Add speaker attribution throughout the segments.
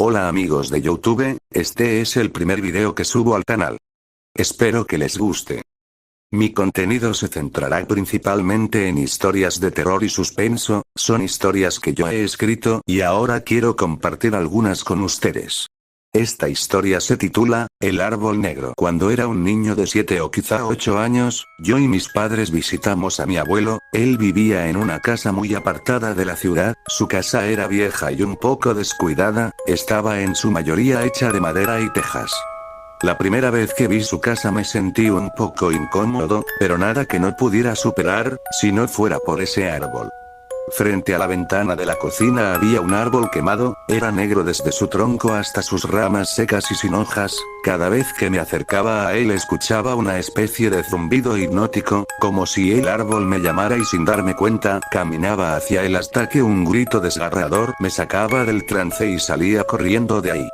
Speaker 1: Hola amigos de YouTube, este es el primer video que subo al canal. Espero que les guste. Mi contenido se centrará principalmente en historias de terror y suspenso, son historias que yo he escrito y ahora quiero compartir algunas con ustedes. Esta historia se titula, El árbol negro. Cuando era un niño de 7 o quizá 8 años, yo y mis padres visitamos a mi abuelo. Él vivía en una casa muy apartada de la ciudad, su casa era vieja y un poco descuidada, estaba en su mayoría hecha de madera y tejas. La primera vez que vi su casa me sentí un poco incómodo, pero nada que no pudiera superar, si no fuera por ese árbol. Frente a la ventana de la cocina había un árbol quemado, era negro desde su tronco hasta sus ramas secas y sin hojas. Cada vez que me acercaba a él escuchaba una especie de zumbido hipnótico, como si el árbol me llamara y sin darme cuenta, caminaba hacia él hasta que un grito desgarrador me sacaba del trance y salía corriendo de ahí.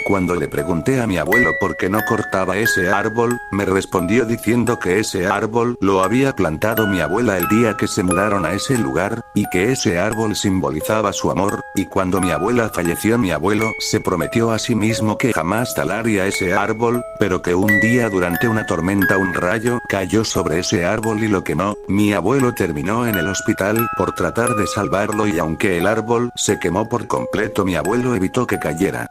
Speaker 1: Cuando le pregunté a mi abuelo por qué no cortaba ese árbol, me respondió diciendo que ese árbol lo había plantado mi abuela el día que se mudaron a ese lugar, y que ese árbol simbolizaba su amor, y cuando mi abuela falleció mi abuelo se prometió a sí mismo que jamás talaría ese árbol, pero que un día durante una tormenta un rayo cayó sobre ese árbol y lo quemó. Mi abuelo terminó en el hospital por tratar de salvarlo y aunque el árbol se quemó por completo mi abuelo evitó que cayera.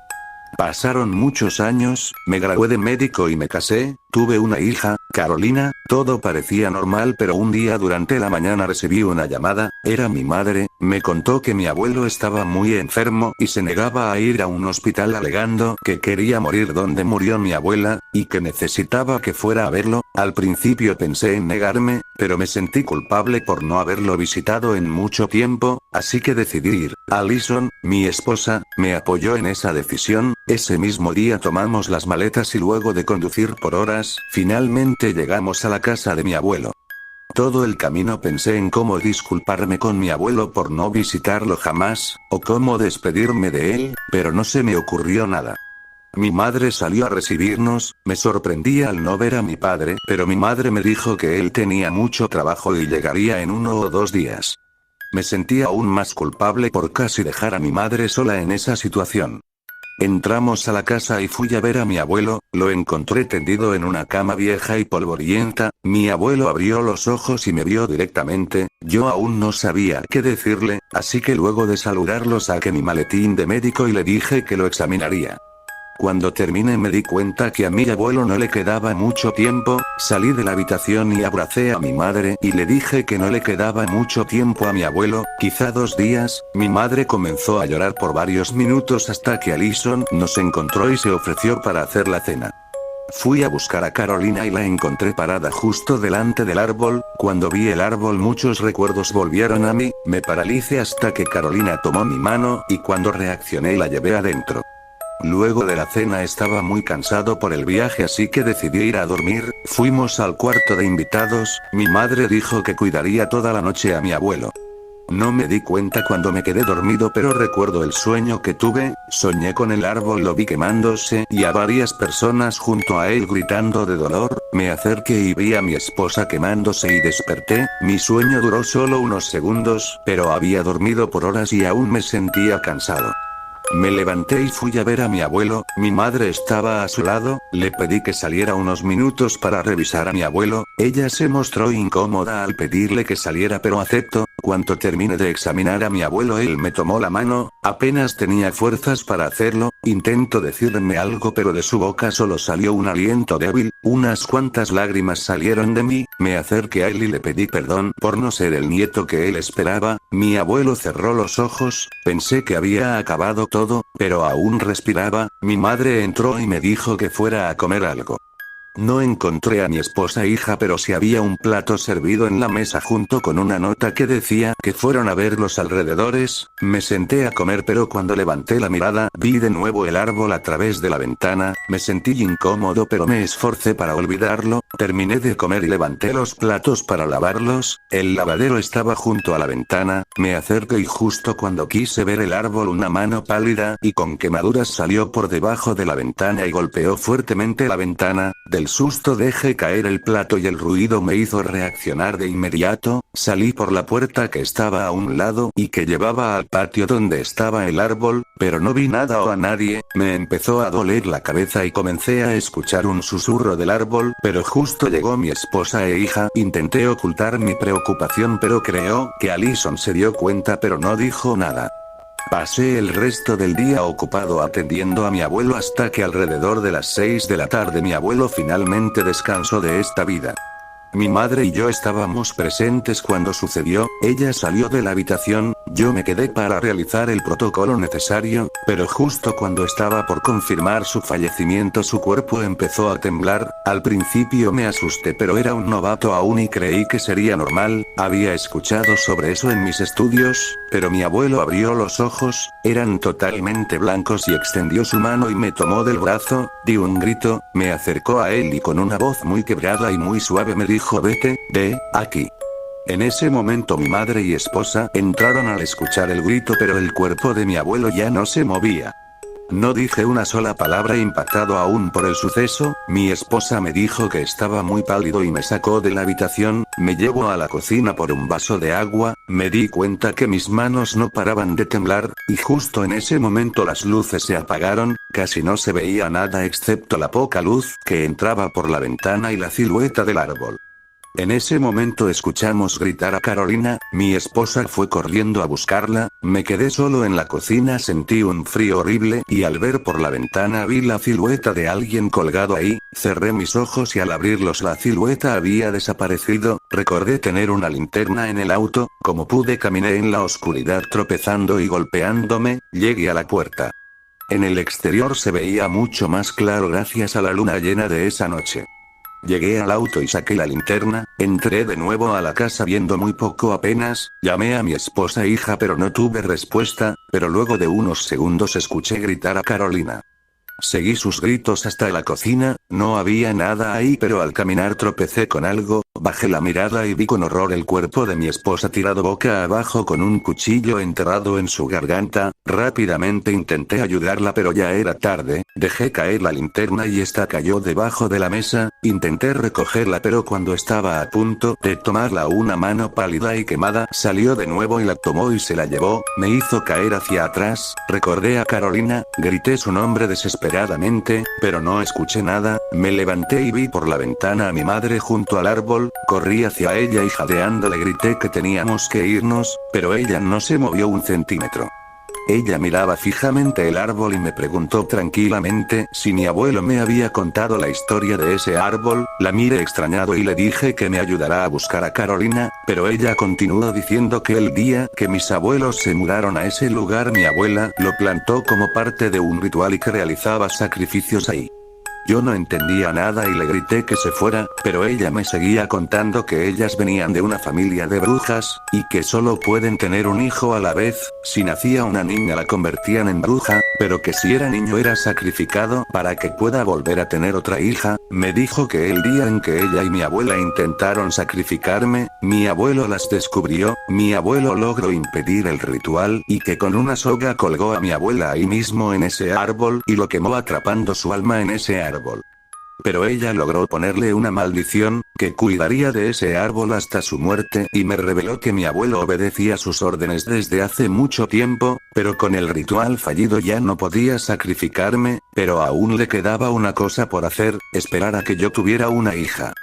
Speaker 1: Pasaron muchos años, me gradué de médico y me casé, tuve una hija, Carolina, todo parecía normal pero un día durante la mañana recibí una llamada, era mi madre, me contó que mi abuelo estaba muy enfermo y se negaba a ir a un hospital alegando que quería morir donde murió mi abuela, y que necesitaba que fuera a verlo. Al principio pensé en negarme, pero me sentí culpable por no haberlo visitado en mucho tiempo, así que decidí ir. Alison, mi esposa, me apoyó en esa decisión. Ese mismo día tomamos las maletas y luego de conducir por horas, finalmente llegamos a la casa de mi abuelo. Todo el camino pensé en cómo disculparme con mi abuelo por no visitarlo jamás, o cómo despedirme de él, pero no se me ocurrió nada. Mi madre salió a recibirnos, me sorprendí al no ver a mi padre, pero mi madre me dijo que él tenía mucho trabajo y llegaría en 1 o 2 días. Me sentí aún más culpable por casi dejar a mi madre sola en esa situación. Entramos a la casa y fui a ver a mi abuelo, lo encontré tendido en una cama vieja y polvorienta. Mi abuelo abrió los ojos y me vio directamente, yo aún no sabía qué decirle, así que luego de saludarlo saqué mi maletín de médico y le dije que lo examinaría. Cuando terminé me di cuenta que a mi abuelo no le quedaba mucho tiempo, salí de la habitación y abracé a mi madre y le dije que no le quedaba mucho tiempo a mi abuelo, quizá 2 días. Mi madre comenzó a llorar por varios minutos hasta que Alison nos encontró y se ofreció para hacer la cena. Fui a buscar a Carolina y la encontré parada justo delante del árbol. Cuando vi el árbol muchos recuerdos volvieron a mí, me paralicé hasta que Carolina tomó mi mano y cuando reaccioné la llevé adentro. Luego de la cena estaba muy cansado por el viaje así que decidí ir a dormir. Fuimos al cuarto de invitados, mi madre dijo que cuidaría toda la noche a mi abuelo. No me di cuenta cuando me quedé dormido pero recuerdo el sueño que tuve, soñé con el árbol, lo vi quemándose y a varias personas junto a él gritando de dolor. Me acerqué y vi a mi esposa quemándose y desperté. Mi sueño duró solo unos segundos, pero había dormido por horas y aún me sentía cansado. Me levanté y fui a ver a mi abuelo, mi madre estaba a su lado, le pedí que saliera unos minutos para revisar a mi abuelo, ella se mostró incómoda al pedirle que saliera pero aceptó. Cuando terminé de examinar a mi abuelo él me tomó la mano, apenas tenía fuerzas para hacerlo, intentó decirme algo pero de su boca solo salió un aliento débil, unas cuantas lágrimas salieron de mí, me acerqué a él y le pedí perdón por no ser el nieto que él esperaba. Mi abuelo cerró los ojos, pensé que había acabado todo, pero aún respiraba. Mi madre entró y me dijo que fuera a comer algo. No encontré a mi esposa e hija pero sí había un plato servido en la mesa junto con una nota que decía que fueron a ver los alrededores. Me senté a comer pero cuando levanté la mirada vi de nuevo el árbol a través de la ventana, me sentí incómodo pero me esforcé para olvidarlo. Terminé de comer y levanté los platos para lavarlos, el lavadero estaba junto a la ventana, me acerqué y justo cuando quise ver el árbol una mano pálida y con quemaduras salió por debajo de la ventana y golpeó fuertemente la ventana. Del del susto dejé caer el plato y el ruido me hizo reaccionar de inmediato, salí por la puerta que estaba a un lado y que llevaba al patio donde estaba el árbol, pero no vi nada o a nadie, me empezó a doler la cabeza y comencé a escuchar un susurro del árbol, pero justo llegó mi esposa e hija, intenté ocultar mi preocupación pero creo que Alison se dio cuenta pero no dijo nada. Pasé el resto del día ocupado atendiendo a mi abuelo hasta que alrededor de las 6 de la tarde mi abuelo finalmente descansó de esta vida. Mi madre y yo estábamos presentes cuando sucedió, ella salió de la habitación, yo me quedé para realizar el protocolo necesario, pero justo cuando estaba por confirmar su fallecimiento su cuerpo empezó a temblar, al principio me asusté pero era un novato aún y creí que sería normal, había escuchado sobre eso en mis estudios, pero mi abuelo abrió los ojos, eran totalmente blancos y extendió su mano y me tomó del brazo, di un grito, me acercó a él y con una voz muy quebrada y muy suave me dijo vete, de aquí. En ese momento mi madre y esposa entraron al escuchar el grito pero el cuerpo de mi abuelo ya no se movía. No dije una sola palabra impactado aún por el suceso, mi esposa me dijo que estaba muy pálido y me sacó de la habitación, me llevó a la cocina por un vaso de agua, me di cuenta que mis manos no paraban de temblar, y justo en ese momento las luces se apagaron, casi no se veía nada excepto la poca luz que entraba por la ventana y la silueta del árbol. En ese momento escuchamos gritar a Carolina, mi esposa fue corriendo a buscarla, me quedé solo en la cocina, sentí un frío horrible y al ver por la ventana vi la silueta de alguien colgado ahí, cerré mis ojos y al abrirlos la silueta había desaparecido, recordé tener una linterna en el auto, como pude caminé en la oscuridad tropezando y golpeándome, llegué a la puerta. En el exterior se veía mucho más claro gracias a la luna llena de esa noche. Llegué al auto y saqué la linterna, entré de nuevo a la casa viendo muy poco apenas, llamé a mi esposa e hija pero no tuve respuesta, pero luego de unos segundos escuché gritar a Carolina. Seguí sus gritos hasta la cocina, no había nada ahí pero al caminar tropecé con algo, bajé la mirada y vi con horror el cuerpo de mi esposa tirado boca abajo con un cuchillo enterrado en su garganta, rápidamente intenté ayudarla pero ya era tarde, dejé caer la linterna y esta cayó debajo de la mesa, intenté recogerla pero cuando estaba a punto de tomarla una mano pálida y quemada salió de nuevo y la tomó y se la llevó, me hizo caer hacia atrás, recordé a Carolina, grité su nombre desesperadamente, pero no escuché nada, me levanté y vi por la ventana a mi madre junto al árbol, corrí hacia ella y jadeando le grité que teníamos que irnos, pero ella no se movió un centímetro. Ella miraba fijamente el árbol y me preguntó tranquilamente si mi abuelo me había contado la historia de ese árbol, la miré extrañado y le dije que me ayudará a buscar a Carolina, pero ella continuó diciendo que el día que mis abuelos se mudaron a ese lugar mi abuela lo plantó como parte de un ritual y que realizaba sacrificios ahí. Yo no entendía nada y le grité que se fuera, pero ella me seguía contando que ellas venían de una familia de brujas, y que solo pueden tener un hijo a la vez, si nacía una niña la convertían en bruja, pero que si era niño era sacrificado para que pueda volver a tener otra hija, me dijo que el día en que ella y mi abuela intentaron sacrificarme, mi abuelo las descubrió, mi abuelo logró impedir el ritual y que con una soga colgó a mi abuela ahí mismo en ese árbol y lo quemó atrapando su alma en ese árbol. Pero ella logró ponerle una maldición, que cuidaría de ese árbol hasta su muerte y me reveló que mi abuelo obedecía sus órdenes desde hace mucho tiempo, pero con el ritual fallido ya no podía sacrificarme, pero aún le quedaba una cosa por hacer, esperar a que yo tuviera una hija.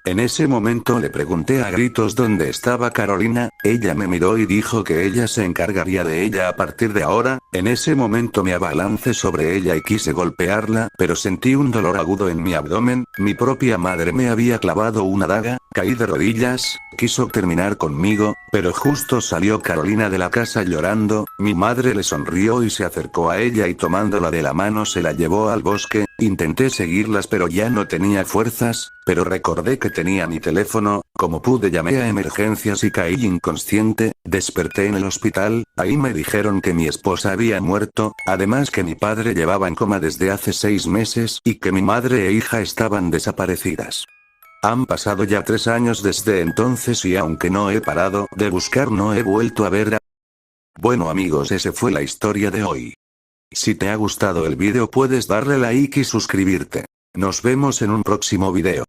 Speaker 1: En ese momento le pregunté a gritos dónde estaba Carolina, ella me miró y dijo que ella se encargaría de ella a partir de ahora, en ese momento me abalancé sobre ella y quise golpearla, pero sentí un dolor agudo en mi abdomen, mi propia madre me había clavado una daga, caí de rodillas, quiso terminar conmigo, pero justo salió Carolina de la casa llorando, mi madre le sonrió y se acercó a ella y tomándola de la mano se la llevó al bosque, intenté seguirlas pero ya no tenía fuerzas, pero recordé que tenía mi teléfono, como pude llamé a emergencias y caí inconsciente, desperté en el hospital, ahí me dijeron que mi esposa había muerto, además que mi padre llevaba en coma desde hace 6 meses y que mi madre e hija estaban desaparecidas. Han pasado ya 3 años desde entonces y aunque no he parado de buscar no he vuelto a ver a... Bueno amigos, esa fue la historia de hoy. Si te ha gustado el vídeo puedes darle like y suscribirte. Nos vemos en un próximo video.